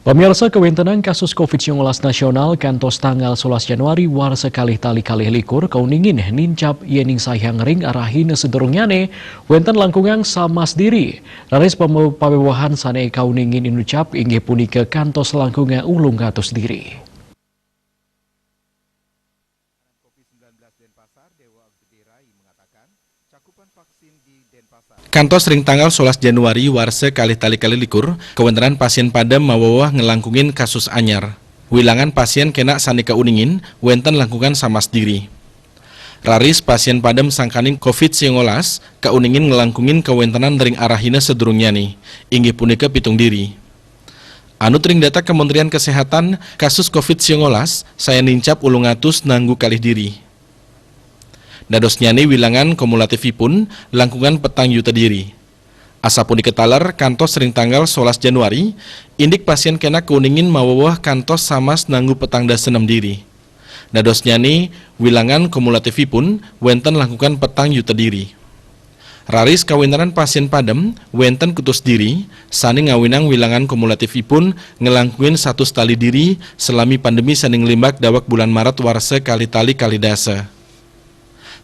Pemirsa, kewentenang kasus COVID-19 nasional kantos tanggal 11 Januari war sekali tali-kali likur kauningin nincap yening sayang ring arahin sederungyane wenten langkungan samas diri. Raris pawewahan sane kauningin inucap inggih punika kantos langkungan ulung katus diri. Kantos ring tanggal 11 Januari warse kali-tali-kali likur, kewentenan pasien padam mawawah ngelangkungin kasus anyar. Wilangan pasien kena sanika uningin, wenten langkungan samas diri. Raris pasien padam sangkaning COVID-19, kauningin ngelangkungin kewentenan ring arahina sedurungyani, inggih punika pitung diri. Anut ring data Kementerian Kesehatan, kasus COVID-19 saya nincap ulung atus nanggu kalih diri. Dados nyani wilangan kumulatifipun langkungan petang yuta diri. Asapun diketalar kantos ring tanggal 11 Januari, indik pasien kena keuningin mawawah kantos samas nanggu petang dasenem diri. Dados nyani wilangan kumulatifipun wenten langkungan petang yuta diri. Raris kawentenan pasien padem wenten kutus diri, sani ngawinang wilangan kumulatifipun ngelangkuin 100 tali diri selami pandemi saning limbak dawak bulan Maret warse kali-tali kali dasa.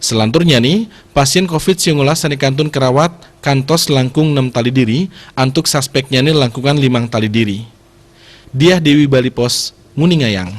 Selanturnya nih, pasien COVID-19 sani kantun kerawat kantos langkung 6 tali diri, antuk suspeknya nih langkungan 5 tali diri. Diah Dewi Balipos, Nguningayang.